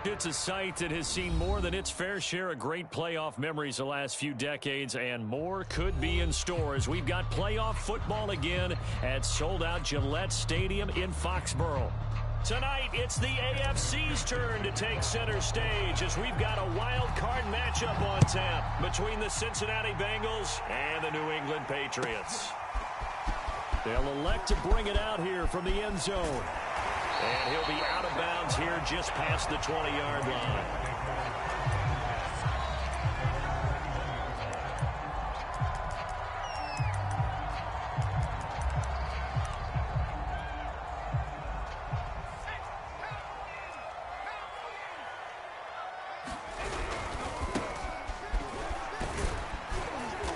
It's a site that has seen more than its fair share of great playoff memories the last few decades, and more could be in store as we've got playoff football again at sold-out Gillette Stadium in Foxborough. Tonight, it's the AFC's turn to take center stage as we've got a wild card matchup on tap between the Cincinnati Bengals and the New England Patriots. They'll elect to bring it out here from the end zone. And he'll be out of bounds here just past the 20-yard line.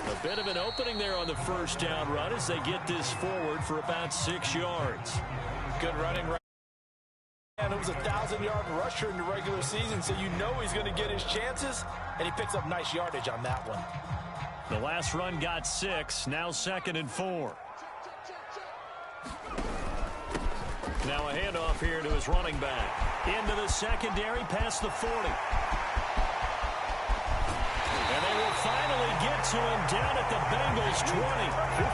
A bit of an opening there on the first down run as they get this forward for about 6 yards. Good running right. And it was a 1,000-yard rusher in the regular season, so you know he's going to get his chances, and he picks up nice yardage on that one. The last run got 6, now 2nd and 4. Now a handoff here to his running back. Into the secondary, past the 40. And they will finally get to him down at the Bengals 20.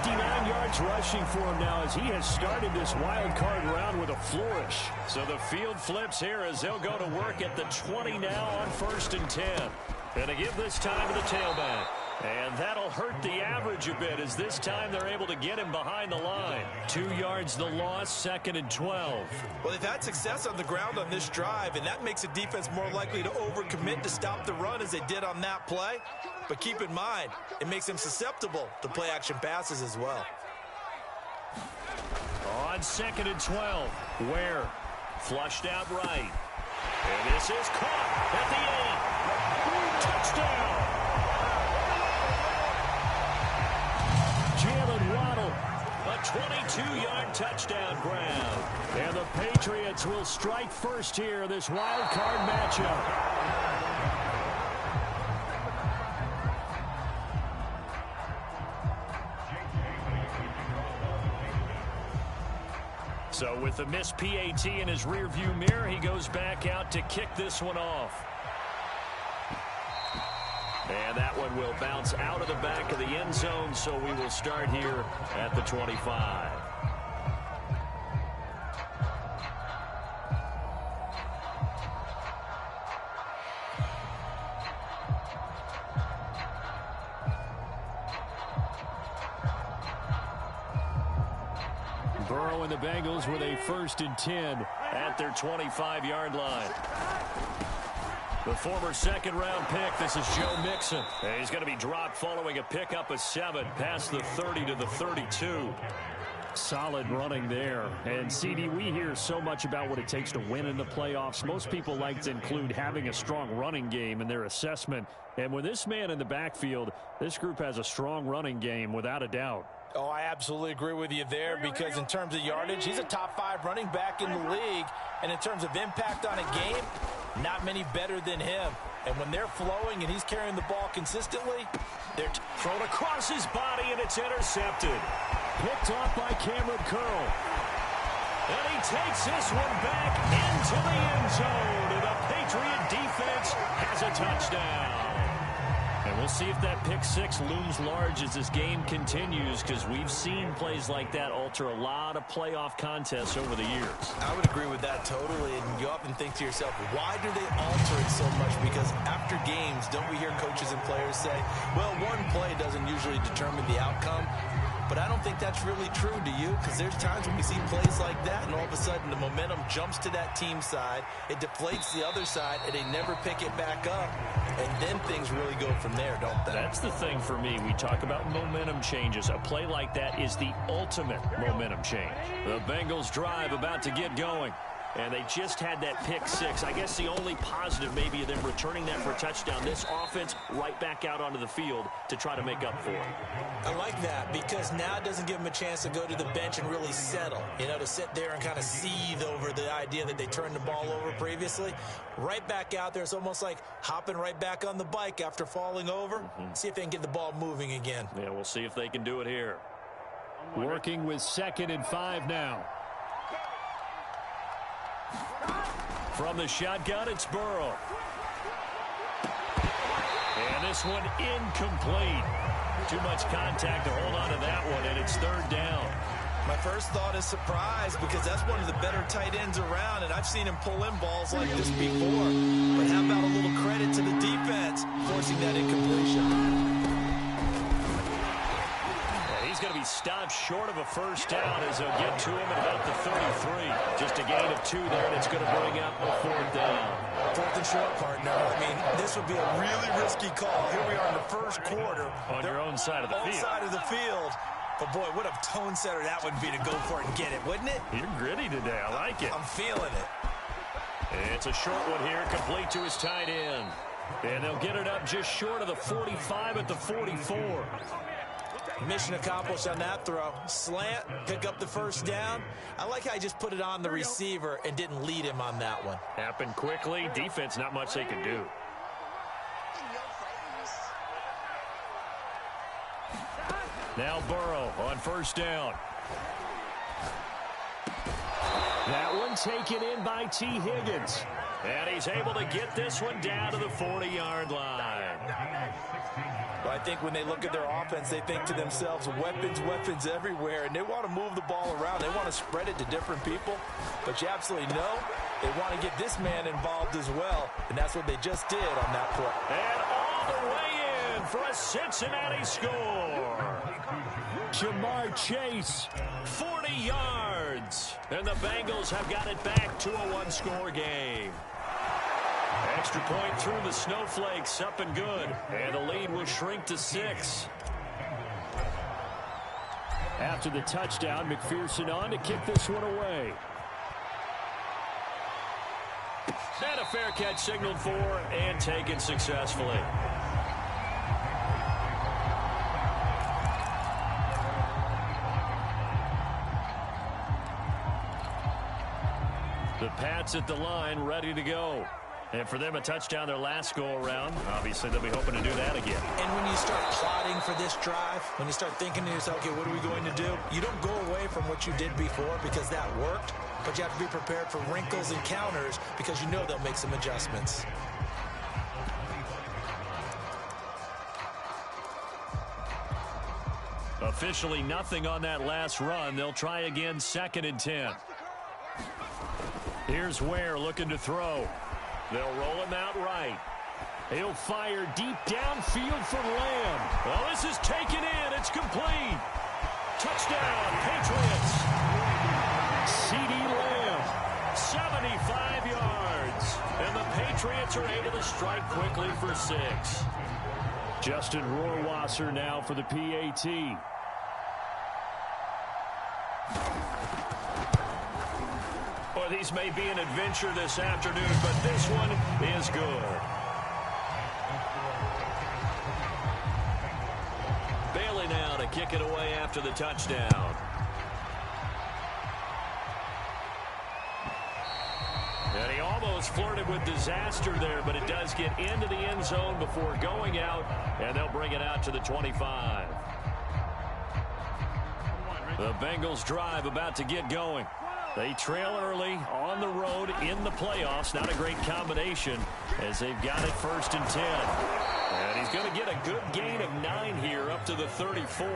59 yards rushing for him now as he has started this wild card round with a flourish. So the field flips here as they'll go to work at the 20 now on 1st and 10. And to give this time to the tailback. And that'll hurt the average a bit as this time they're able to get him behind the line. 2 yards the loss, 2nd and 12. Well, they've had success on the ground on this drive, and that makes the defense more likely to overcommit to stop the run as they did on that play. But keep in mind, it makes them susceptible to play-action passes as well. On 2nd and 12, Ware flushed out right. And this is caught at the 8. Touchdown! Jalen Waddle, a 22-yard touchdown grab. And the Patriots will strike first here, this wild card matchup. So with the missed PAT in his rearview mirror, he goes back out to kick this one off. And that one will bounce out of the back of the end zone, so we will start here at the 25. Burrow and the Bengals with a 1st and 10 at their 25-yard line. The former second-round pick, this is Joe Mixon. And he's going to be dropped following a pickup of 7 past the 30 to the 32. Solid running there. And, CD, we hear so much about what it takes to win in the playoffs. Most people like to include having a strong running game in their assessment. And with this man in the backfield, this group has a strong running game without a doubt. Oh, I absolutely agree with you there because in terms of yardage, he's a top 5 running back in the league. And in terms of impact on a game, not many better than him. And when they're flowing and he's carrying the ball consistently, they're thrown across his body and it's intercepted. Picked off by Cameron Curl. And he takes this one back into the end zone. And the Patriot defense has a touchdown. And we'll see if that pick 6 looms large as this game continues, because we've seen plays like that alter a lot of playoff contests over the years. I would agree with that totally, and you often think to yourself, why do they alter it so much? Because after games, don't we hear coaches and players say, well, one play doesn't usually determine the outcome? But I don't think that's really true, do you? Because there's times when we see plays like that, and all of a sudden the momentum jumps to that team side, it deflates the other side, and they never pick it back up, and then things really go from there, don't they? That's the thing for me. We talk about momentum changes. A play like that is the ultimate momentum change. The Bengals drive about to get going. And they just had that pick 6. I guess the only positive maybe of them returning that for a touchdown. This offense right back out onto the field to try to make up for it. I like that because now it doesn't give them a chance to go to the bench and really settle. You know, to sit there and kind of seethe over the idea that they turned the ball over previously. Right back out there. It's almost like hopping right back on the bike after falling over. See if they can get the ball moving again. Yeah, we'll see if they can do it here. Working with 2nd and 5 now. From the shotgun, it's Burrow. And this one incomplete. Too much contact to hold on to that one, and it's third down. My first thought is surprise because that's one of the better tight ends around, and I've seen him pull in balls like this before. But how about a little credit to the defense forcing that incompletion? He's going to be stopped short of a first down as they'll get to him at about the 33. Just a gain of 2 there, and it's going to bring up a fourth down. Fourth and short, partner. I mean, this would be a really risky call. Here we are in the first quarter. On your own side of the field. Side of the field. But, boy, what a tone setter that would be to go for it and get it, wouldn't it? You're gritty today. I like it. I'm feeling it. It's a short one here, complete to his tight end. And they'll get it up just short of the 45 at the 44. Mission accomplished on that throw. Slant, pick up the first down. I like how he just put it on the receiver and didn't lead him on that one. Happened quickly. Defense, not much they can do. Now Burrow on first down. That one taken in by T. Higgins. And he's able to get this one down to the 40-yard line. Well, I think when they look at their offense, they think to themselves, weapons everywhere, and they want to move the ball around. They want to spread it to different people, but you absolutely know they want to get this man involved as well, and that's what they just did on that play. And all the way in for a Cincinnati score. Jamar Chase, 40 yards, and the Bengals have got it back to a one-score game. Extra point through the snowflakes, up and good. And the lead will shrink to 6. After the touchdown, McPherson on to kick this one away. And a fair catch signaled for and taken successfully. The Pats at the line, ready to go. And for them, a touchdown their last go-around. Obviously, they'll be hoping to do that again. And when you start plotting for this drive, when you start thinking to yourself, okay, what are we going to do? You don't go away from what you did before because that worked, but you have to be prepared for wrinkles and counters because you know they'll make some adjustments. Officially nothing on that last run. They'll try again, 2nd and 10. Here's Ware looking to throw. They'll roll him out right. He'll fire deep downfield for Lamb. Well, this is taken in. It's complete. Touchdown, Patriots. C.D. Lamb, 75 yards. And the Patriots are able to strike quickly for 6. Justin Rohrwasser now for the PAT. Well, these may be an adventure this afternoon, but this one is good. Bailey now to kick it away after the touchdown. And he almost flirted with disaster there, but it does get into the end zone before going out, and they'll bring it out to the 25. The Bengals drive about to get going. They trail early on the road in the playoffs. Not a great combination as they've got it 1st and 10. And he's going to get a good gain of 9 here up to the 34.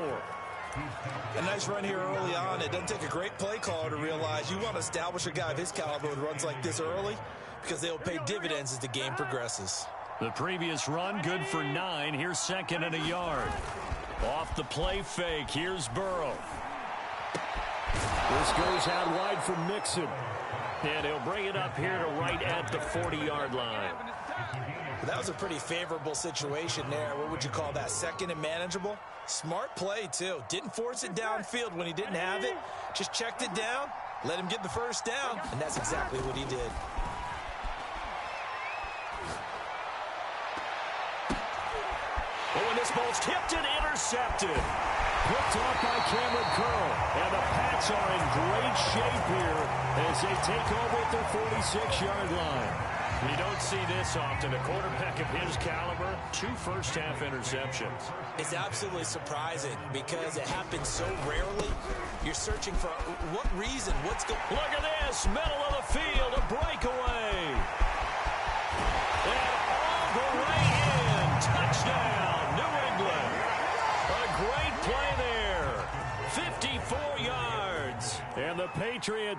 A nice run here early on. It doesn't take a great play caller to realize you want to establish a guy of his caliber who runs like this early because they'll pay dividends as the game progresses. The previous run good for 9. Here's 2nd and a yard. Off the play fake. Here's Burrow. This goes out wide for Mixon. And he'll bring it up here to right at the 40-yard line. That was a pretty favorable situation there. What would you call that? 2nd and manageable? Smart play, too. Didn't force it downfield when he didn't have it. Just checked it down, let him get the first down, and that's exactly what he did. Oh, and this ball's tipped and intercepted. Picked off by Cameron Curl. And the Pats are in great shape here as they take over at their 46-yard line. You don't see this often. A quarterback of his caliber, 2 first-half interceptions. It's absolutely surprising because it happens so rarely. You're searching for what reason, what's going on. Look at this, middle of the field, a breakaway.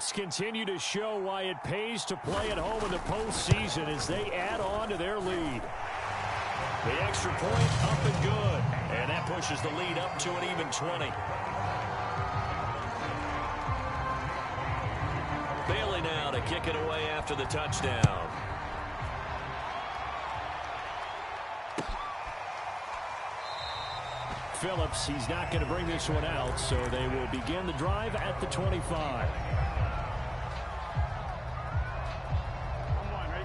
Bucs continue to show why it pays to play at home in the postseason as they add on to their lead. The extra point up and good. And that pushes the lead up to an even 20. Bailey now to kick it away after the touchdown. Phillips, he's not going to bring this one out, so they will begin the drive at the 25.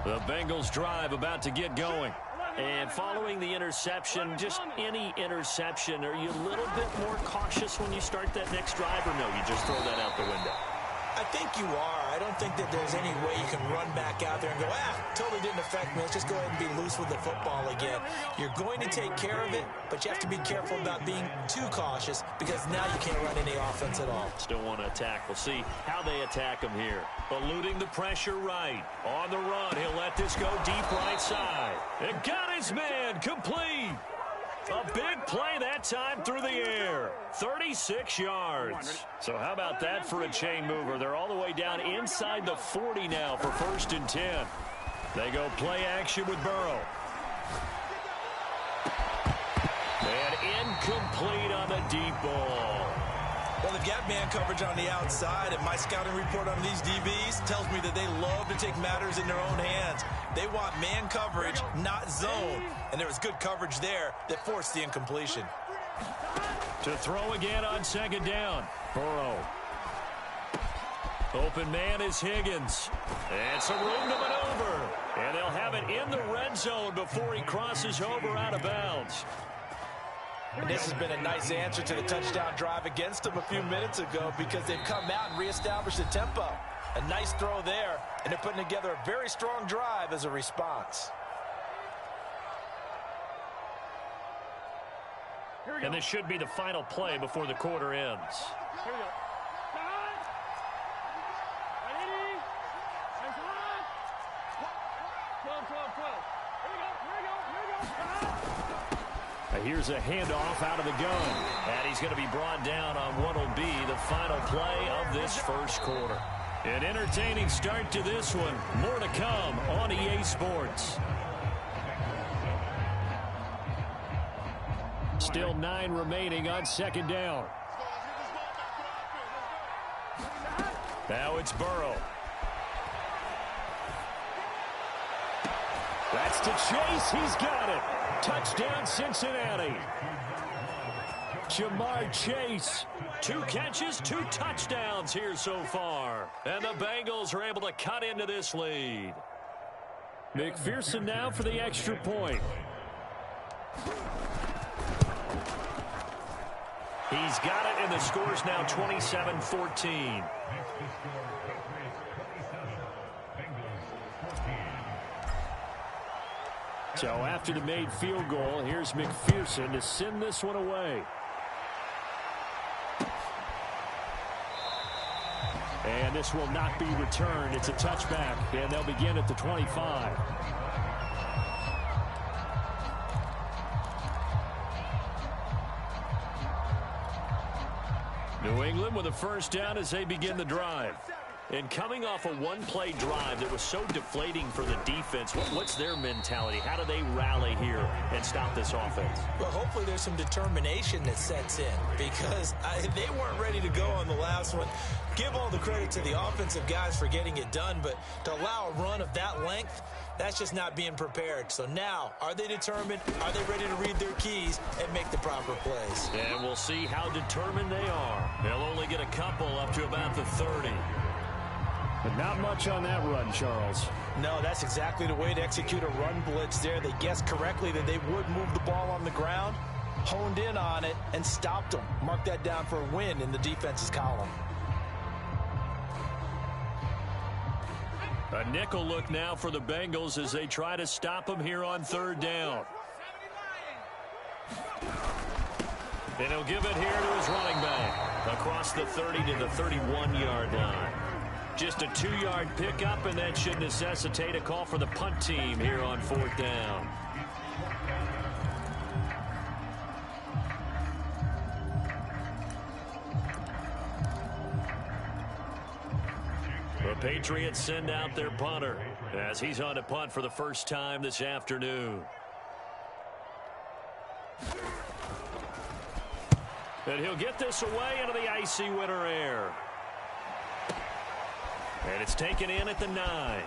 The Bengals drive about to get going. And following the interception, just any interception, are you a little bit more cautious when you start that next drive, or no, you just throw that out the window? I think you are. I don't think that there's any way you can run back out there and go, totally didn't affect me. Let's just go ahead and be loose with the football again. You're going to take care of it, but you have to be careful about being too cautious because now you can't run any offense at all. Still want to attack. We'll see how they attack him here. Eluding the pressure right. On the run, he'll let this go deep right side. And got his man complete. A big play that time through the air. 36 yards. So how about that for a chain mover? They're all the way down inside the 40 now for 1st and 10. They go play action with Burrow. And incomplete on the deep ball. Well, they've got man coverage on the outside, and my scouting report on these DBs tells me that they love to take matters in their own hands. They want man coverage, not zone, and there was good coverage there that forced the incompletion. To throw again on 2nd down. Burrow. Open man is Higgins. And some room to maneuver. And they'll have it in the red zone before he crosses over out of bounds. And this has been a nice answer to the touchdown drive against them a few minutes ago because they've come out and reestablished the tempo. A nice throw there, and they're putting together a very strong drive as a response. And this should be the final play before the quarter ends. Here we go. Ready? Nice one. 12. Here we go. Here's a handoff out of the gun. And he's going to be brought down on what will be the final play of this first quarter. An entertaining start to this one. More to come on EA Sports. Still 9 remaining on 2nd down. Now it's Burrow. That's to Chase. He's got it. Touchdown, Cincinnati. Jamar Chase. 2 catches, 2 touchdowns here so far. And the Bengals are able to cut into this lead. McPherson now for the extra point. He's got it, and the score's now 27-14. So after the made field goal, here's McPherson to send this one away. And this will not be returned. It's a touchback, and they'll begin at the 25. New England with a first down as they begin the drive. And coming off a one-play drive that was so deflating for the defense, what's their mentality? How do they rally here and stop this offense? Well, hopefully there's some determination that sets in because they weren't ready to go on the last one. Give all the credit to the offensive guys for getting it done, but to allow a run of that length, that's just not being prepared. So now, are they determined? Are they ready to read their keys and make the proper plays? And we'll see how determined they are. They'll only get a couple up to about the 30. But not much on that run, Charles. No, that's exactly the way to execute a run blitz there. They guessed correctly that they would move the ball on the ground, honed in on it, and stopped them. Mark that down for a win in the defense's column. A nickel look now for the Bengals as they try to stop him here on 3rd down. And he'll give it here to his running back across the 30 to the 31-yard line. Just a 2-yard pickup, and that should necessitate a call for the punt team here on 4th down. Patriots send out their punter as he's on to punt for the first time this afternoon. And he'll get this away into the icy winter air. And it's taken in at the 9.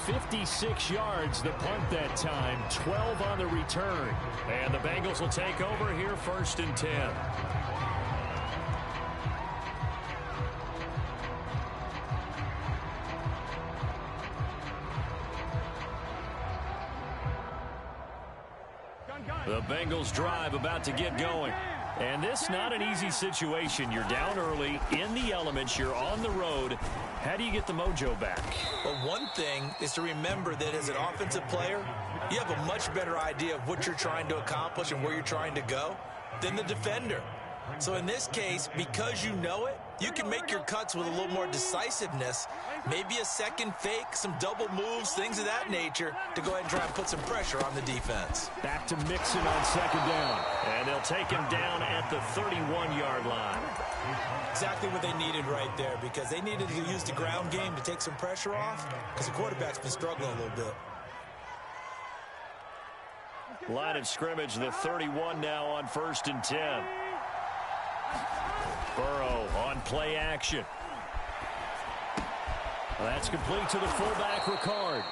56 yards the punt that time, 12 on the return. And the Bengals will take over here 1st and 10. The Bengals drive about to get going. And this not an easy situation. You're down early, in the elements, you're on the road. How do you get the mojo back? Well, one thing is to remember that as an offensive player, you have a much better idea of what you're trying to accomplish and where you're trying to go than the defender. So in this case, because you know it, you can make your cuts with a little more decisiveness, maybe a second fake, some double moves, things of that nature, to go ahead and try and put some pressure on the defense. Back to Mixon on 2nd down. And they'll take him down at the 31-yard line. Exactly what they needed right there, because they needed to use the ground game to take some pressure off, because the quarterback's been struggling a little bit. Line of scrimmage, the 31 now on 1st and 10. Burrow on play action. That's complete to the fullback, Ricard.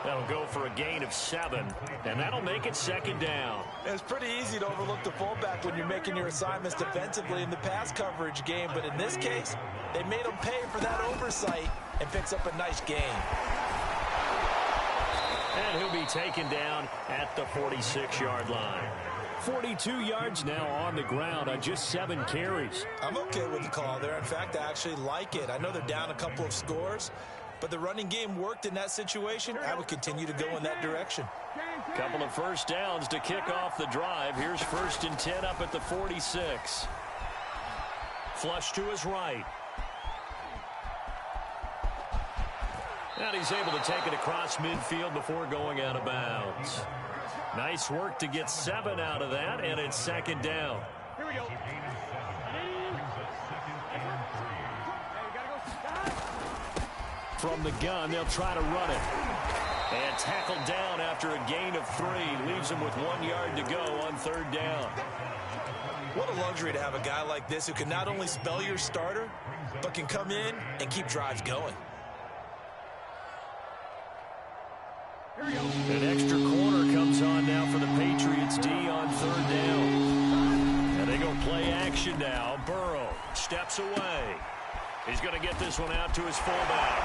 That'll go for a gain of 7, and that'll make it 2nd down. It's pretty easy to overlook the fullback when you're making your assignments defensively in the pass coverage game, but in this case, they made him pay for that oversight and picks up a nice gain. And he'll be taken down at the 46-yard line. 42 yards now on the ground on just 7 carries. I'm okay with the call there. In fact, I actually like it. I know they're down a couple of scores, but the running game worked in that situation. I would continue to go in that direction. Couple of first downs to kick off the drive. Here's 1st and 10 up at the 46. Flush to his right. And he's able to take it across midfield before going out of bounds. Nice work to get 7 out of that, and it's 2nd down. Here we go. From the gun, they'll try to run it. And tackled down after a gain of 3. Leaves him with 1 yard to go on 3rd down. What a luxury to have a guy like this who can not only spell your starter, but can come in and keep drives going. An extra corner comes on now for the Patriots D on 3rd down. And they go play action now. Burrow steps away. He's going to get this one out to his fullback.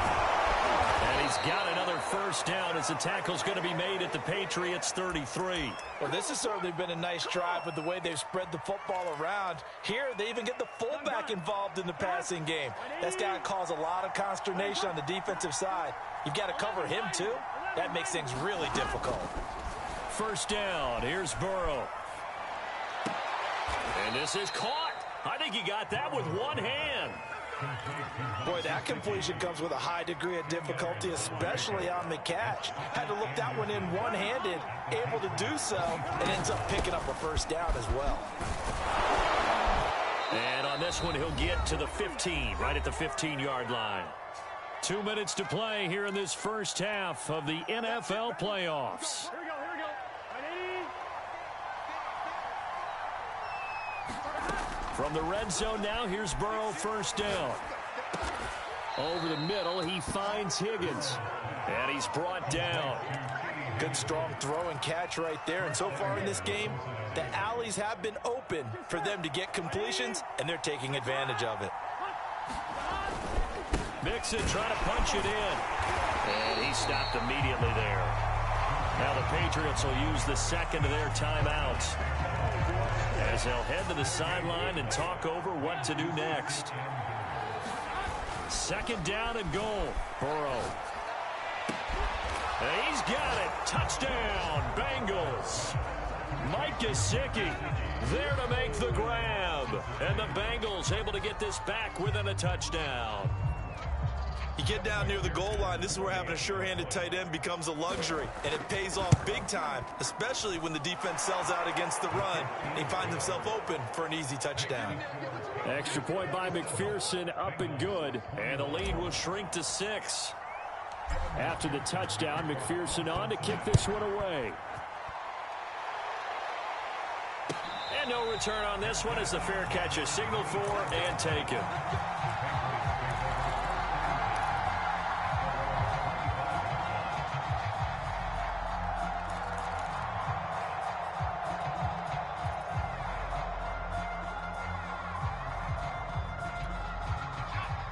And he's got another 1st down as the tackle's going to be made at the Patriots 33. Well, this has certainly been a nice drive with the way they've spread the football around. Here, they even get the fullback involved in the passing game. That's got to cause a lot of consternation on the defensive side. You've got to cover him, too. That makes things really difficult. 1st down. Here's Burrow. And this is caught. I think he got that with one hand. Boy, that completion comes with a high degree of difficulty, especially on the catch. Had to look that one in one-handed, able to do so, and ends up picking up a 1st down as well. And on this one, he'll get to the 15, right at the 15-yard line. 2 minutes to play here in this first half of the NFL playoffs. Here we go, here we go. From the red zone now, here's Burrow, 1st down. Over the middle, he finds Higgins. And he's brought down. Good, strong throw and catch right there. And so far in this game, the alleys have been open for them to get completions, and they're taking advantage of it. Mixon trying to punch it in. And he stopped immediately there. Now the Patriots will use the 2nd of their timeouts, as they'll head to the sideline and talk over what to do next. 2nd down and goal. Burrow. And he's got it. Touchdown, Bengals. Mike Gesicki there to make the grab. And the Bengals able to get this back within a touchdown. You get down near the goal line, this is where having a sure-handed tight end becomes a luxury, and it pays off big time, especially when the defense sells out against the run, and he finds himself open for an easy touchdown. Extra point by McPherson, up and good. And the lead will shrink to 6. After the touchdown, McPherson on to kick this one away. And no return on this one as the fair catch is signaled for and taken.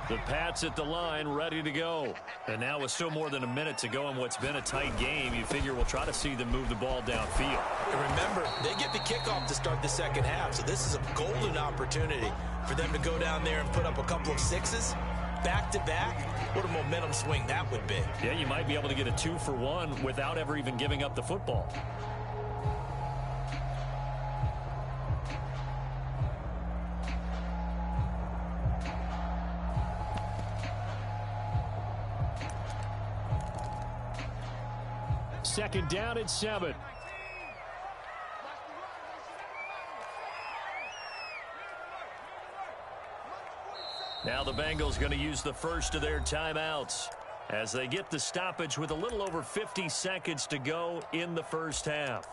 The Pats at the line, ready to go. And now with still more than a minute to go in what's been a tight game, you figure we'll try to see them move the ball downfield. And remember, they get the kickoff to start the second half, so this is a golden opportunity for them to go down there and put up a couple of sixes back-to-back. What a momentum swing that would be. Yeah, you might be able to get a 2-for-1 without ever even giving up the football. Second down and 7. Now the Bengals going to use the first of their timeouts as they get the stoppage with a little over 50 seconds to go in the first half.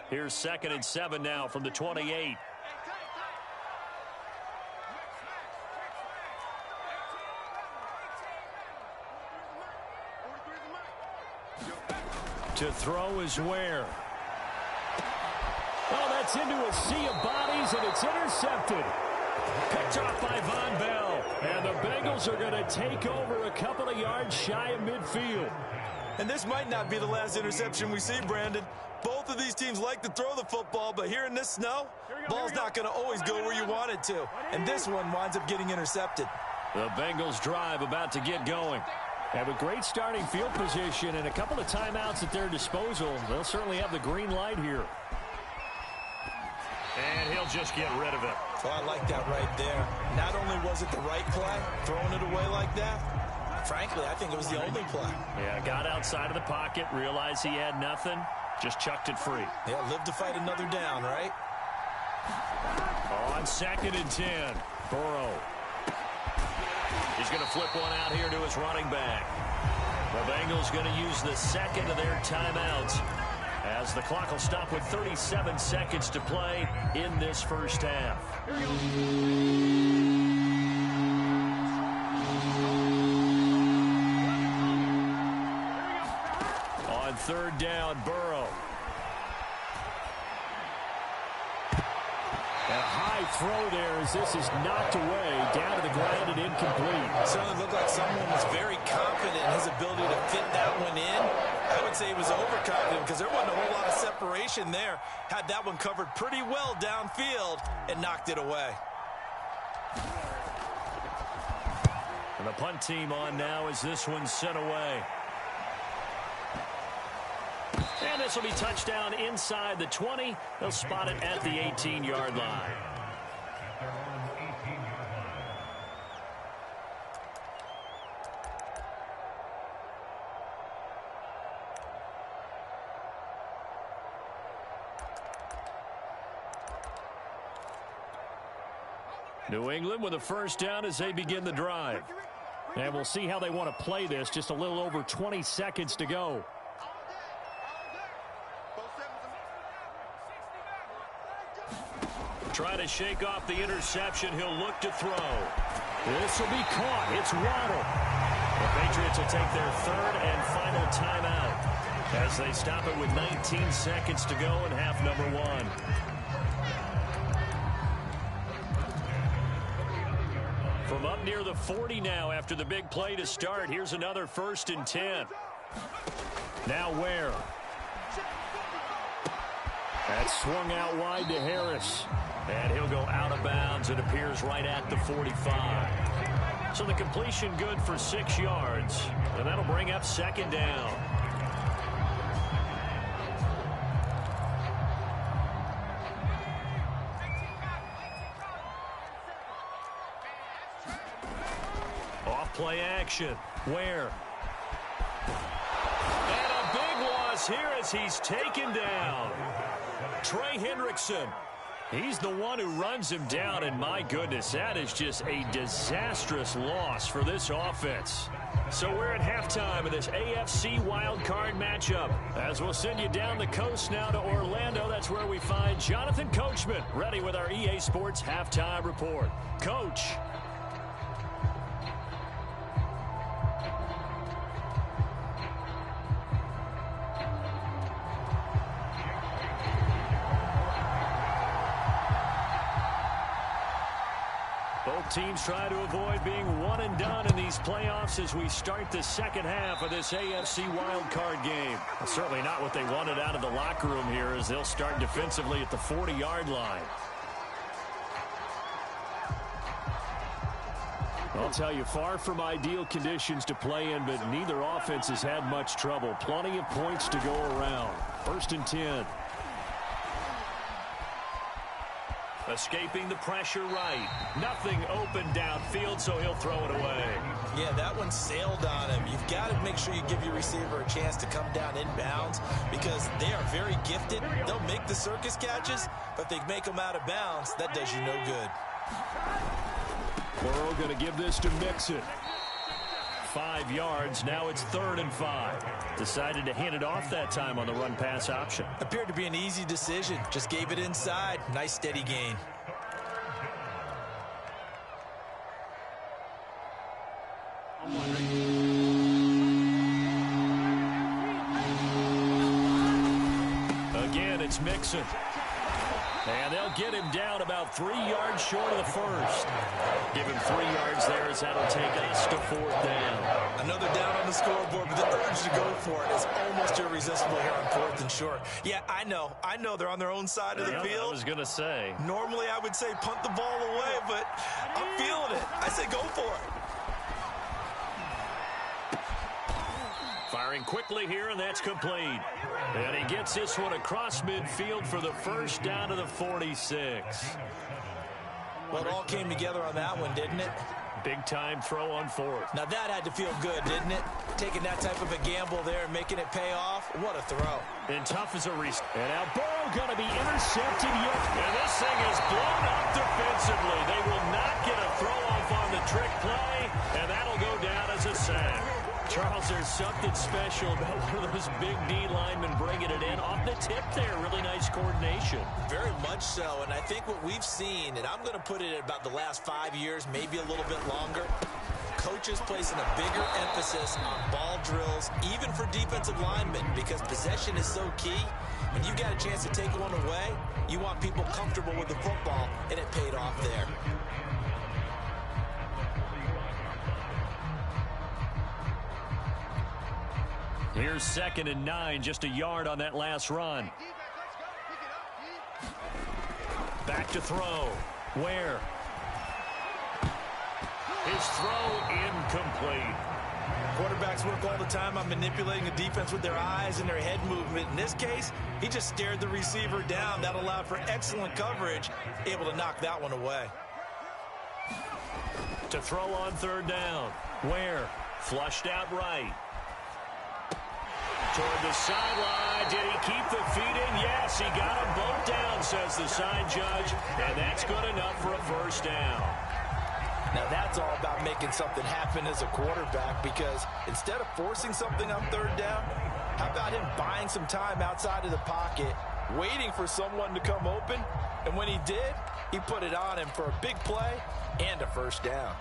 Here's 2nd and 7 now from the 28. To throw is Ware. Oh, that's into a sea of bodies, and it's intercepted. Picked off by Von Bell. And the Bengals are going to take over a couple of yards shy of midfield. And this might not be the last interception we see, Brandon. Both of these teams like to throw the football, but here in this snow, ball's not going to always go where you want it to. And this one winds up getting intercepted. The Bengals drive about to get going. Have a great starting field position and a couple of timeouts at their disposal. They'll certainly have the green light here. And he'll just get rid of it. Well, I like that right there. Not only was it the right play, throwing it away like that, frankly, I think it was the only play. Yeah, got outside of the pocket, realized he had nothing, just chucked it free. Yeah, live to fight another down, right? On 2nd and 10, Burrow. He's going to flip one out here to his running back. The Bengals going to use the second of their timeouts as the clock will stop with 37 seconds to play in this first half. On 3rd down, Burrow. And a high throw there as this is knocked away, down to the ground and incomplete. It certainly looked like someone was very confident in his ability to fit that one in. I would say he was overconfident because there wasn't a whole lot of separation there. Had that one covered pretty well downfield and knocked it away. And the punt team on now as this one's sent away. And this will be touchdown inside the 20. They'll spot it at the 18-yard line. New England with a first down as they begin the drive. And we'll see how they want to play this. Just a little over 20 seconds to go. Trying to shake off the interception. He'll look to throw. This will be caught. It's Waddle. The Patriots will take their 3rd and final timeout as they stop it with 19 seconds to go in half number 1. From up near the 40 now after the big play to start. Here's another 1st and 10. Now Ware. That's swung out wide to Harris. And he'll go out of bounds. It appears right at the 45. So the completion good for 6 yards. And that'll bring up 2nd down. Off Play action. Where? And a big loss here as he's taken down. Trey Hendrickson. He's the one who runs him down, and my goodness, that is just a disastrous loss for this offense. So we're at halftime of this AFC wildcard matchup. As we'll send you down the coast now to Orlando, that's where we find Jonathan Coachman, ready with our EA Sports halftime report. Coach. Both teams try to avoid being one and done in these playoffs as we start the second half of this AFC wildcard game. Well, certainly not what they wanted out of the locker room here as they'll start defensively at the 40-yard line. I'll tell you, far from ideal conditions to play in, but neither offense has had much trouble. Plenty of points to go around. 1st and 10. Escaping the pressure right. Nothing open downfield, so he'll throw it away. Yeah, that one sailed on him. You've got to make sure you give your receiver a chance to come down inbounds because they are very gifted. They'll make the circus catches, but if they make them out of bounds, that does you no good. Burrow going to give this to Mixon. 5 yards. Now it's 3rd and 5. Decided to hand it off that time on the run-pass option. Appeared to be an easy decision. Just gave it inside. Nice steady gain. Again, it's Mixon. And they'll get him down about 3 yards short of the first. Give him 3 yards there as that'll take us to 4th down. Another down on the scoreboard, but the urge to go for it is almost irresistible here on 4th and short. Yeah, I know they're on their own side of the field. I was going to say. Normally I would say punt the ball away, but I'm feeling it. I say go for it. Firing quickly here, and that's complete. And he gets this one across midfield for the first down to the 46. Well, it all came together on that one, didn't it? Big-time throw on 4th. Now that had to feel good, didn't it? Taking that type of a gamble there and making it pay off. What a throw. And tough as a reset. And now Burrow going to be intercepted yet. And this thing is blown up defensively. They will not get a throw off on the trick play, and that'll go down as a sack. Charles, there's something special about one of those big D linemen bringing it in off the tip there. Really nice coordination. Very much so, and I think what we've seen, and I'm going to put it at about the last 5 years, maybe a little bit longer, coaches placing a bigger emphasis on ball drills, even for defensive linemen, because possession is so key. When you got a chance to take one away, you want people comfortable with the football, and it paid off there. Here's 2nd and 9, just a yard on that last run. Back to throw. Where? His throw incomplete. Quarterbacks work all the time on manipulating the defense with their eyes and their head movement. In this case, he just stared the receiver down. That allowed for excellent coverage, able to knock that one away. To throw on 3rd down. Where? Flushed out right. Toward the sideline. Did he keep the feet in? Yes, he got them both down, says the side judge. And that's good enough for a first down. Now that's all about making something happen as a quarterback, because instead of forcing something on 3rd down, how about him buying some time outside of the pocket, waiting for someone to come open, and when he did, he put it on him for a big play and a first down.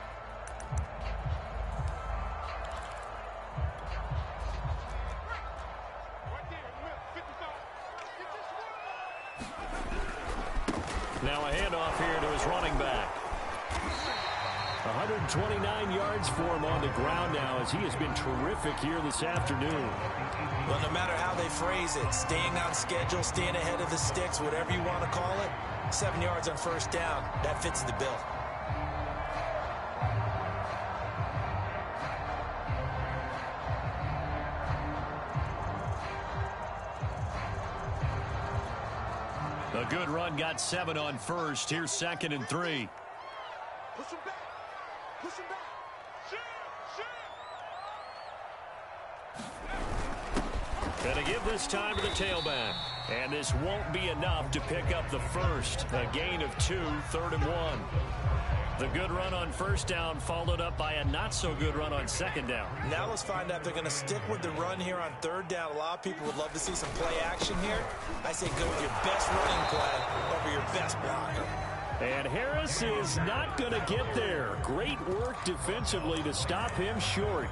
Now a handoff here to his running back. 129 yards for him on the ground now as he has been terrific here this afternoon. Well, no matter how they phrase it, staying on schedule, staying ahead of the sticks, whatever you want to call it, 7 yards on first down, that fits the bill. A good run, got 7 on first. Here's 2nd and 3. Push him back. Push him back. Gonna give this time to the tailback. And this won't be enough to pick up the first. A gain of 2, 3rd and 1. The good run on first down followed up by a not-so-good run on second down. Now let's find out if they're going to stick with the run here on 3rd down. A lot of people would love to see some play action here. I say go with your best running play over your best blocker. And Harris is not going to get there. Great work defensively to stop him short.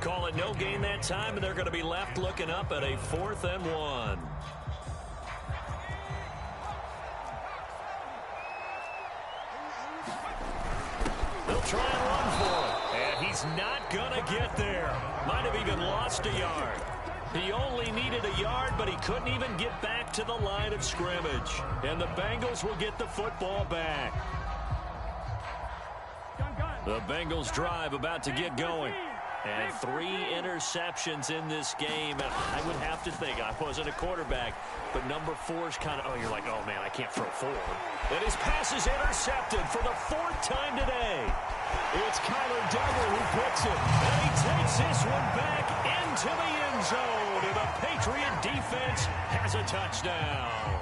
Call it no gain that time, and they're going to be left looking up at a 4th and 1. They'll try and run for it. And he's not going to get there. Might have even lost a yard. He only needed a yard, but he couldn't even get back to the line of scrimmage. And the Bengals will get the football back. The Bengals drive about to get going. And 3 interceptions in this game. And I would have to think, I wasn't a quarterback, but number 4's kind of, you're like, oh, man, I can't throw 4. And his pass is intercepted for the 4th time today. It's Kyler Duggar who picks it. And he takes this one back into the end zone. And the Patriot defense has a touchdown.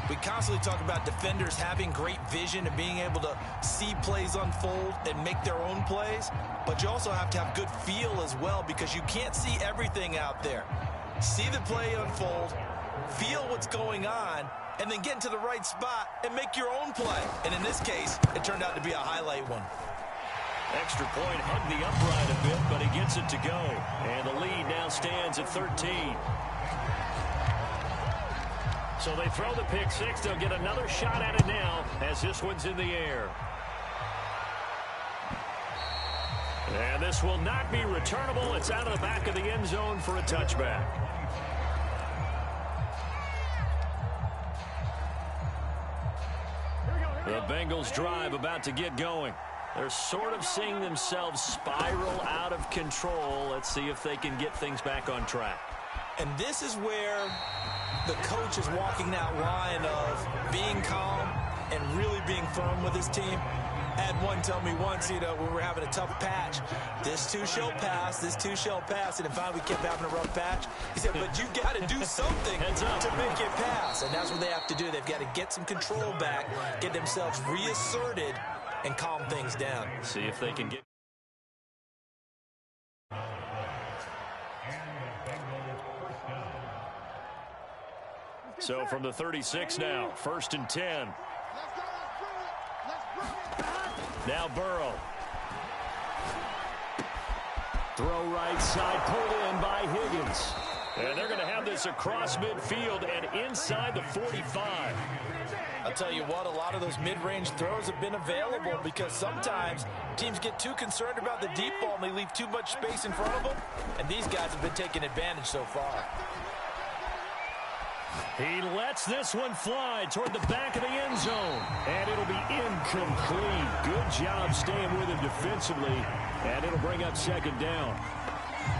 We constantly talk about defenders having great vision and being able to see plays unfold and make their own plays. But you also have to have good feel as well, because you can't see everything out there. See the play unfold, feel what's going on, and then get into the right spot and make your own play. And in this case, it turned out to be a highlight one. Extra point, hugged the upright a bit, but he gets it to go. And the lead now stands at 13. So they throw the pick six. They'll get another shot at it now as this one's in the air. And this will not be returnable. It's out of the back of the end zone for a touchback. The Bengals drive about to get going. They're sort of seeing themselves spiral out of control. Let's see if they can get things back on track. And this is where the coach is walking that line of being calm and really being firm with his team. I had one tell me once, when we were having a tough patch, this too shall pass, this too shall pass. And finally we kept having a rough patch. He said, but you got to do something to make it pass. And that's what they have to do. They've got to get some control back, get themselves reasserted, and calm things down. See if they can get. So from the 36 now, 1st and 10. Now Burrow. Throw right side, pulled in by Higgins. And they're going to have this across midfield and inside the 45. I'll tell you what, a lot of those mid-range throws have been available because sometimes teams get too concerned about the deep ball and they leave too much space in front of them. And these guys have been taking advantage so far. He lets this one fly toward the back of the end zone. And it'll be incomplete. Good job staying with him defensively. And it'll bring up 2nd down.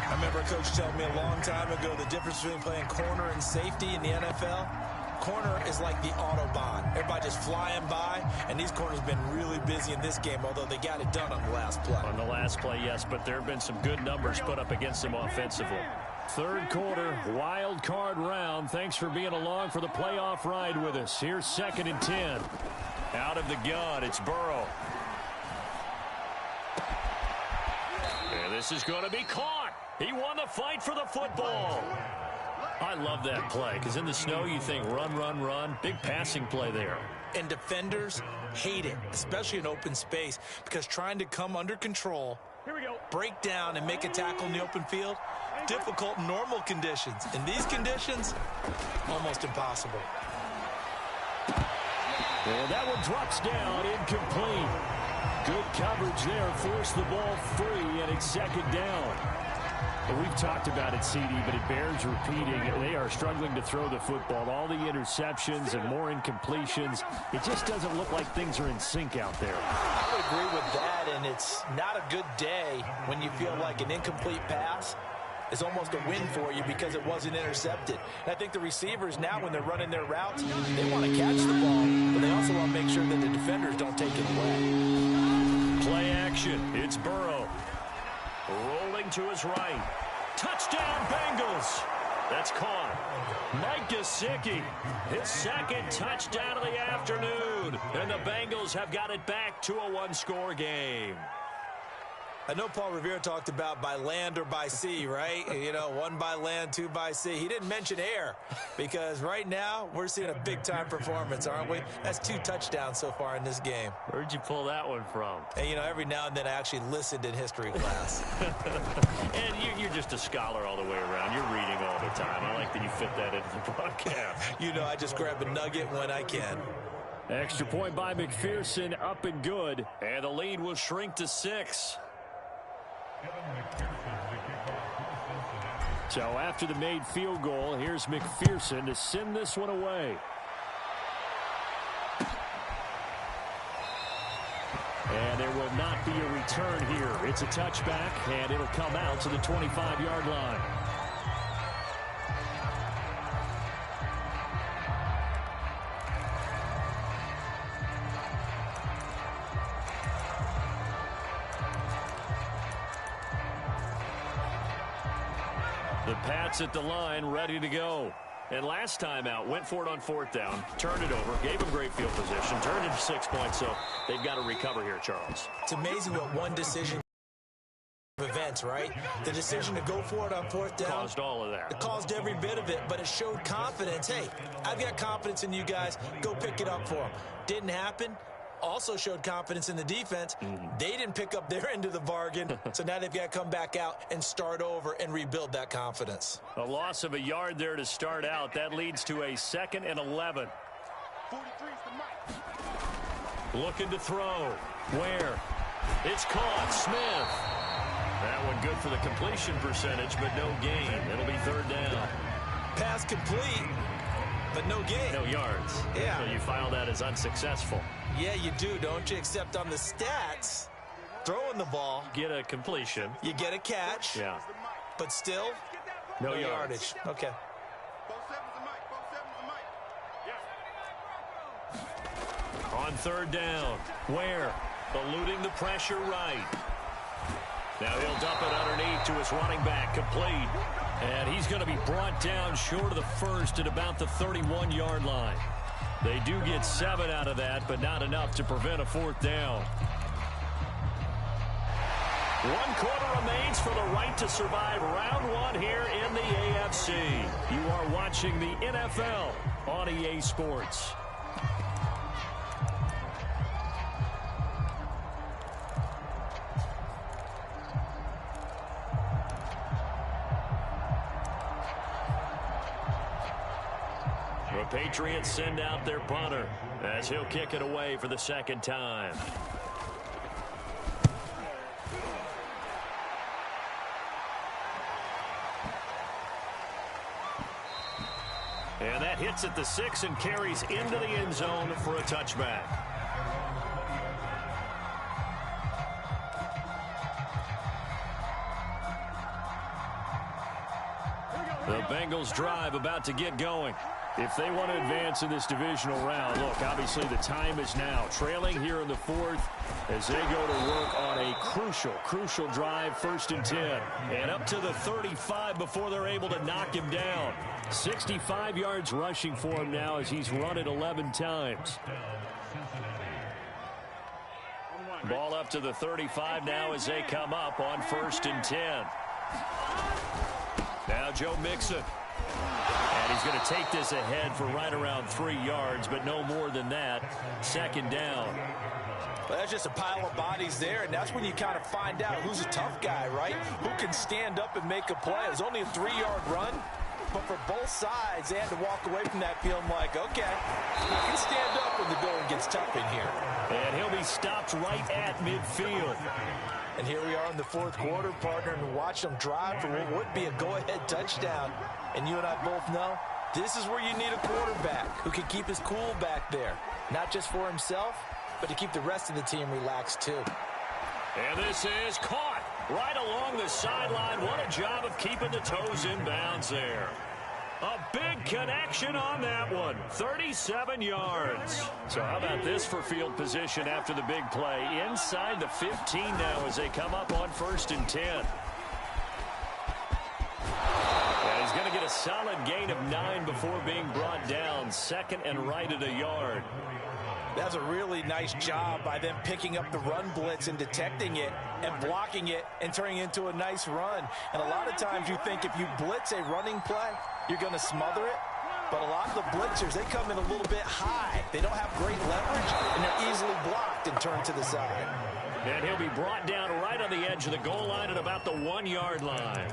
I remember a coach telling me a long time ago the difference between playing corner and safety in the NFL. Corner is like the Autobahn. Everybody just flying by, and these corners have been really busy in this game, although they got it done on the last play. On the last play, yes, but there have been some good numbers put up against them offensively. 3rd quarter, wild card round. Thanks for being along for the playoff ride with us. Here's 2nd and 10. Out of the gun, it's Burrow. And this is going to be caught. He won the fight for the football. I love that play because in the snow you think run, run, run. Big passing play there. And defenders hate it, especially in open space, because trying to come under control, break down and make a tackle in the open field, difficult in normal conditions. In these conditions, almost impossible. And that one drops down, incomplete. Good coverage there, forced the ball free, and it's 2nd down. And we've talked about it, CD, but it bears repeating. They are struggling to throw the football. All the interceptions and more incompletions. It just doesn't look like things are in sync out there. I would agree with that, and it's not a good day when you feel like an incomplete pass is almost a win for you because it wasn't intercepted. And I think the receivers now, when they're running their routes, they want to catch the ball, but they also want to make sure that the defenders don't take it away. Play action. It's Burrow. Rolling to his right. Touchdown, Bengals. That's caught. Mike Gesicki, his second touchdown of the afternoon. And the Bengals have got it back to a one-score game. I know Paul Revere talked about by land or by sea, right? You know, one by land, two by sea. He didn't mention air because right now we're seeing a big-time performance, aren't we? That's 2 touchdowns so far in this game. Where'd you pull that one from? And, you know, every now and then I actually listened in history class. And you're just a scholar all the way around. You're reading all the time. I like that you fit that into the broadcast. You know, I just grab a nugget when I can. Extra point by McPherson, up and good. And the lead will shrink to 6. So after the made field goal, here's McPherson to send this one away. And there will not be a return here. It's a touchback, and it'll come out to the 25-yard line. The Pats at the line, ready to go. And last time out, went for it on 4th down, turned it over, gave them great field position, turned it to 6 points, so they've got to recover here, Charles. It's amazing what one decision of events, right? The decision to go for it on 4th down. Caused all of that. It caused every bit of it, but it showed confidence. Hey, I've got confidence in you guys. Go pick it up for them. Didn't happen. Also showed confidence in the defense. They didn't pick up their end of the bargain, so now they've got to come back out and start over and rebuild that confidence. A loss of a yard there to start out. That leads to a 2nd and 11. Looking to throw. Where? It's caught. Smith. That one good for the completion percentage, but no gain. It'll be 3rd down. Pass complete, but no gain. No yards. Yeah. So you file that as unsuccessful. Yeah, you do, don't you? Except on the stats, throwing the ball, Get a completion. you get a catch, Yeah. but still No no yardage. yardage. Okay. On 3rd down. Where? Eluding the pressure right. Now he'll dump it underneath to his running back, complete. And he's going to be brought down short of the first at about the 31-yard line. They do get 7 out of that, but not enough to prevent a 4th down. 1 quarter remains for the right to survive round 1 here in the AFC. You are watching the NFL on EA Sports. The Patriots send out their punter as he'll kick it away for the 2nd time. And that hits at the 6 and carries into the end zone for a touchback. The Bengals drive about to get going. If they want to advance in this divisional round, look, obviously the time is now. Trailing here in the 4th as they go to work on a crucial drive, 1st and 10. And up to the 35 before they're able to knock him down. 65 yards rushing for him now as he's run it 11 times. Ball up to the 35 now as they come up on 1st and 10. Now Joe Mixon. And he's going to take this ahead for right around 3 yards, but no more than that. 2nd down. Well, that's just a pile of bodies there, and that's when you kind of find out who's a tough guy, right? Who can stand up and make a play. It was only a 3-yard run, but for both sides, they had to walk away from that feeling like, okay, I can stand up when the going gets tough in here. And he'll be stopped right at midfield. And here we are in the 4th quarter, partner, and watch them drive for what would be a go-ahead touchdown. And you and I both know this is where you need a quarterback who can keep his cool back there. Not just for himself, but to keep the rest of the team relaxed too. And this is caught right along the sideline. What a job of keeping the toes in bounds there. A big connection on that one. 37 yards. So how about this for field position after the big play? Inside the 15 now as they come up on 1st and 10. And he's going to get a solid gain of 9 before being brought down. 2nd and right at a yard. That's a really nice job by them picking up the run blitz and detecting it and blocking it and turning it into a nice run. And a lot of times you think if you blitz a running play, you're going to smother it. But a lot of the blitzers, they come in a little bit high. They don't have great leverage, and they're easily blocked and turned to the side. And he'll be brought down right on the edge of the goal line at about the 1-yard line.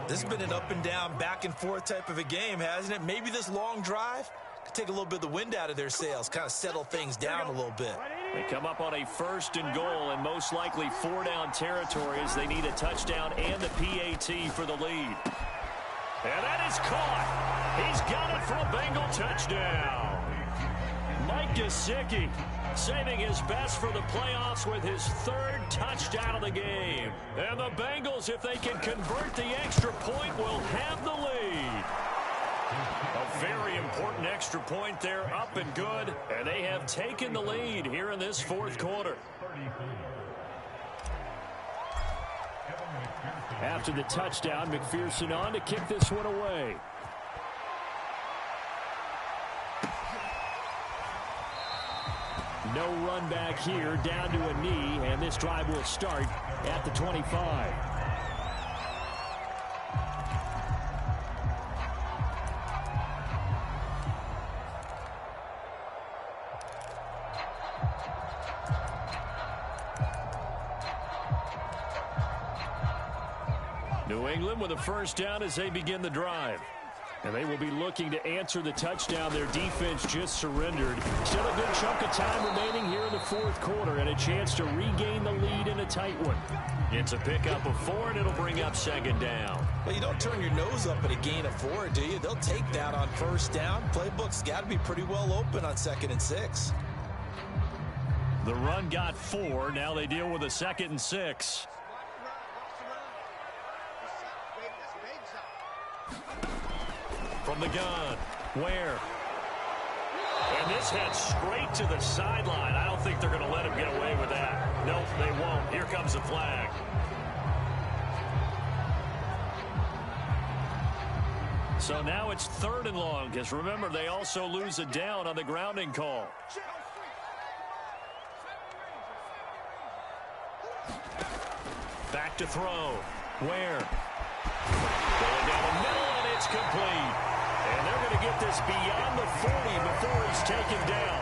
This has been an up and down, back and forth type of a game, hasn't it? Maybe this long drive could take a little bit of the wind out of their sails, kind of settle things down a little bit. They come up on a 1st and goal and most likely 4-down territory as they need a touchdown and the PAT for the lead. And that is caught. He's got it for a Bengal touchdown. Mike Gesicki saving his best for the playoffs with his 3rd touchdown of the game. And the Bengals, if they can convert the extra point, will have the lead. A very important extra point there, up and good. And they have taken the lead here in this 4th quarter. After the touchdown, McPherson on to kick this one away. No run back here, down to a knee, and this drive will start at the 25. New England with a 1st down as they begin the drive. And they will be looking to answer the touchdown their defense just surrendered. Still a good chunk of time remaining here in the 4th quarter and a chance to regain the lead in a tight one. It's a pickup of 4, and it'll bring up 2nd down. Well, you don't turn your nose up at a gain of 4, do you? They'll take that on 1st down. Playbook's got to be pretty well open on 2nd and 6. The run got 4. Now they deal with a 2nd and 6. From the gun, Ware. And this heads straight to the sideline. I don't think they're going to let him get away with that. Nope, they won't. Here comes the flag. So now it's 3rd and long, because remember, they also lose a down on the grounding call. Back to throw. Ware. Going down the middle, and it's complete. And they're going to get this beyond the 40 before he's taken down.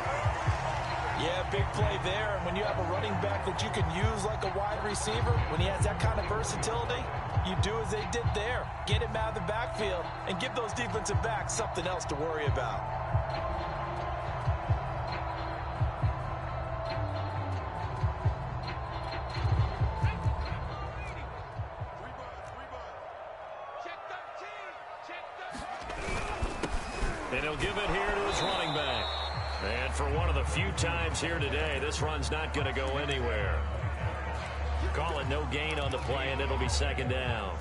Yeah, big play there. And when you have a running back that you can use like a wide receiver, when he has that kind of versatility, you do as they did there. Get him out of the backfield and give those defensive backs something else to worry about. And he'll give it here to his running back. And for one of the few times here today, this run's not going to go anywhere. Call it no gain on the play, and it'll be 2nd down.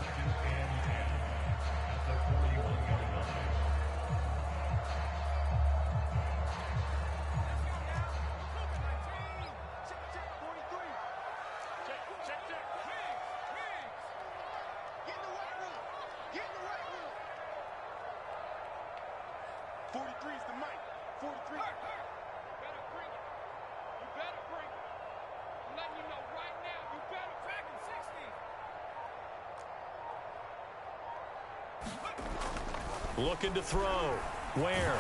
Looking to throw. Ware.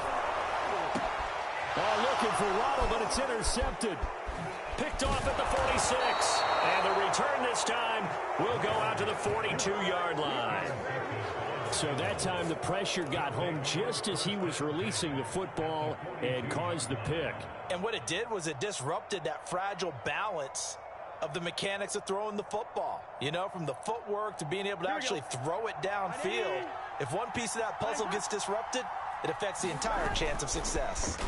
Looking for Waddle, but it's intercepted. Picked off at the 46. And the return this time will go out to the 42-yard line. So that time the pressure got home just as he was releasing the football and caused the pick. And what it did was it disrupted that fragile balance of the mechanics of throwing the football. You know, from the footwork to being able to actually throw it downfield. If one piece of that puzzle gets disrupted, it affects the entire chance of success.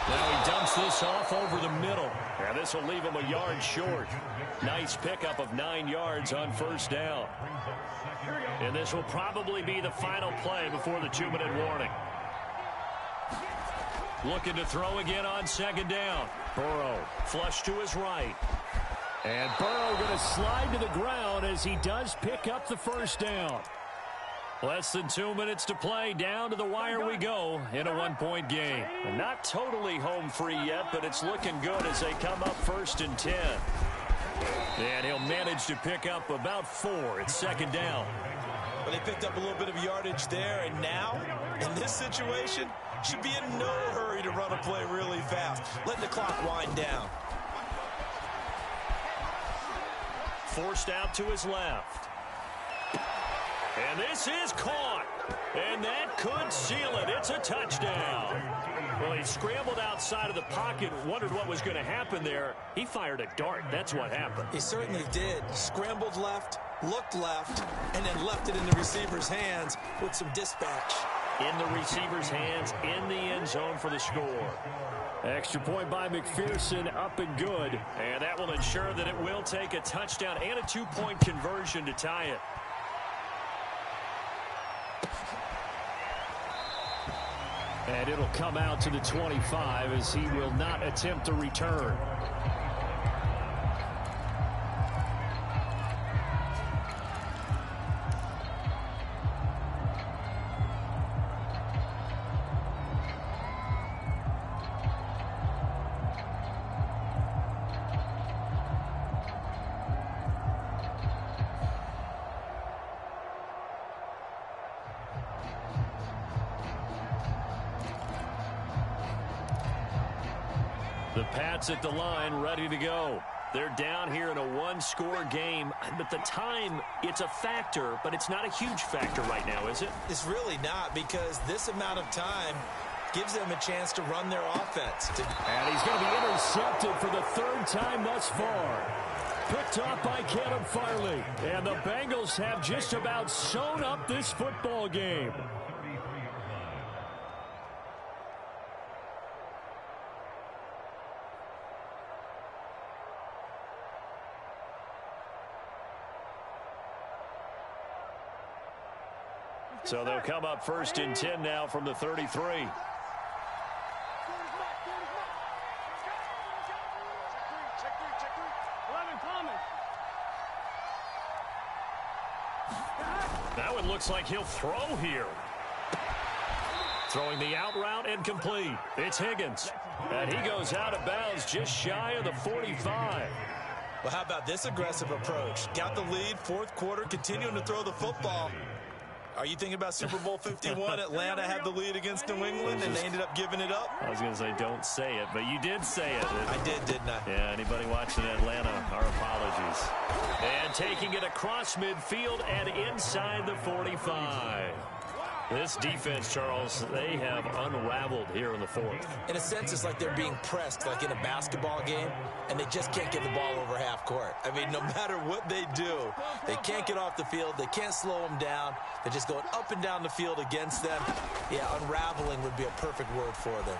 Now he dumps this off over the middle. And this will leave him a yard short. Nice pickup of 9 yards on first down. And this will probably be the final play before the 2-minute warning. Looking to throw again on second down. Burrow flush to his right. And Burrow going to slide to the ground as he does pick up the first down. Less than 2 minutes to play. Down to the wire we go in a 1-point game. Not totally home free yet, but it's looking good as they come up 1st and 10. And he'll manage to pick up about 4 at second down. Well, they picked up a little bit of yardage there, and now, in this situation, should be in no hurry to run a play really fast. Let the clock wind down. Forced out to his left. And this is caught. And that could seal it. It's a touchdown. Well, he scrambled outside of the pocket, wondered what was going to happen there. He fired a dart. That's what happened. He certainly did. Scrambled left, looked left, and then left it in the receiver's hands with some dispatch. In the receiver's hands, in the end zone for the score. Extra point by McPherson, up and good. And that will ensure that it will take a touchdown and a 2-point conversion to tie it. And it'll come out to the 25 as he will not attempt a return. The Pats at the line, ready to go. They're down here in a 1-score game, but the time, it's a factor, but it's not a huge factor right now, is it? It's really not, because this amount of time gives them a chance to run their offense. And he's going to be intercepted for the 3rd time thus far. Picked off by Caleb Farley. And the Bengals have just about sewn up this football game. So they'll come up 1st and 10 now from the 33. 11 coming. That one looks like he'll throw here. Throwing the out route and complete. It's Higgins. And he goes out of bounds just shy of the 45. Well, how about this aggressive approach? Got the lead, 4th quarter, continuing to throw the football. Are you thinking about Super Bowl 51? Atlanta had the lead against New England, and they ended up giving it up? I was going to say don't say it, but you did say it. I did, didn't I? Yeah, anybody watching Atlanta, our apologies. And taking it across midfield and inside the 45. This defense, Charles, they have unraveled here in the 4th. In a sense, it's like they're being pressed like in a basketball game, and they just can't get the ball over half court. I mean, no matter what they do, they can't get off the field. They can't slow them down. They're just going up and down the field against them. Yeah, unraveling would be a perfect word for them.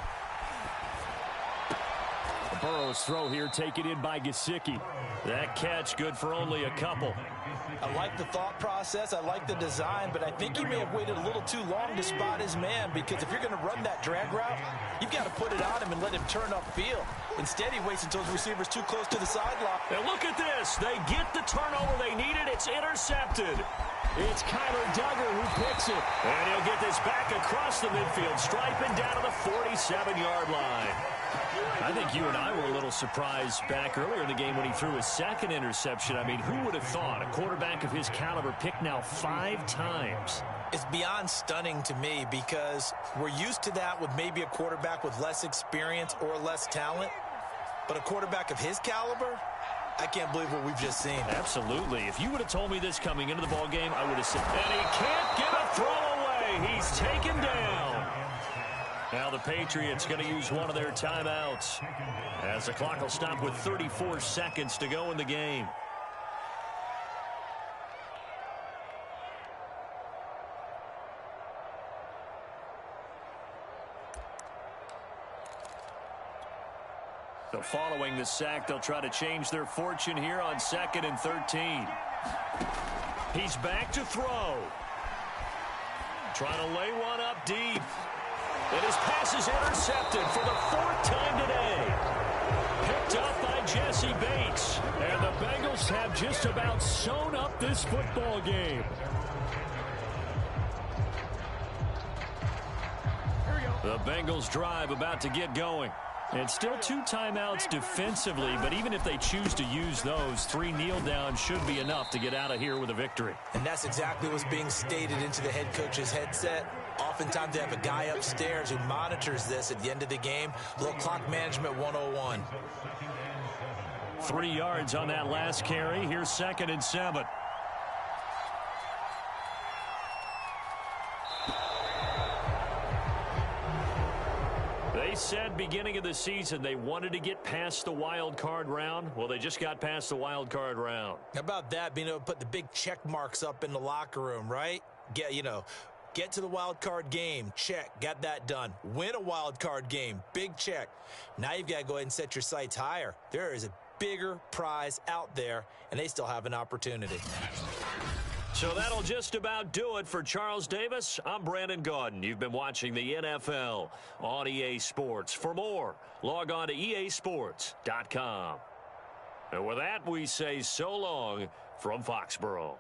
Burrow's throw here taken in by Gesicki. That catch good for only a couple. I like the thought process. I like the design, but I think he may have waited a little too long to spot his man, because if you're going to run that drag route, you've got to put it on him and let him turn upfield. Instead, he waits until his receiver's too close to the sideline. And look at this. They get the turnover they needed. It's intercepted. It's Kyler Duggar who picks it. And he'll get this back across the midfield, striping down to the 47-yard line. I think you and I were a little surprised back earlier in the game when he threw his 2nd interception. I mean, who would have thought a quarterback of his caliber picked now 5 times? It's beyond stunning to me, because we're used to that with maybe a quarterback with less experience or less talent. But a quarterback of his caliber, I can't believe what we've just seen. Absolutely. If you would have told me this coming into the ball game, I would have said, and he can't get a throw away. He's taken down. Now the Patriots going to use one of their timeouts as the clock will stop with 34 seconds to go in the game. So following the sack, they'll try to change their fortune here on 2nd and 13. He's back to throw. Trying to lay one up deep. And his pass is intercepted for the 4th time today. Picked up by Jesse Bates. And the Bengals have just about sewn up this football game. The Bengals drive about to get going. And still 2 timeouts defensively, but even if they choose to use those, 3 kneel downs should be enough to get out of here with a victory. And that's exactly what's being stated into the head coach's headset. Oftentimes they have a guy upstairs who monitors this at the end of the game. Little clock management 101. 3 yards on that last carry. Here's 2nd and 7. They said beginning of the season they wanted to get past the wild card round. Well, they just got past the wild card round. How about that, being able to put the big check marks up in the locker room, right? Get to the wild card game. Check. Got that done. Win a wild card game. Big check. Now you've got to go ahead and set your sights higher. There is a bigger prize out there, and they still have an opportunity. So that'll just about do it for Charles Davis. I'm Brandon Gaudin. You've been watching the NFL on EA Sports. For more, log on to easports.com. And with that, we say so long from Foxborough.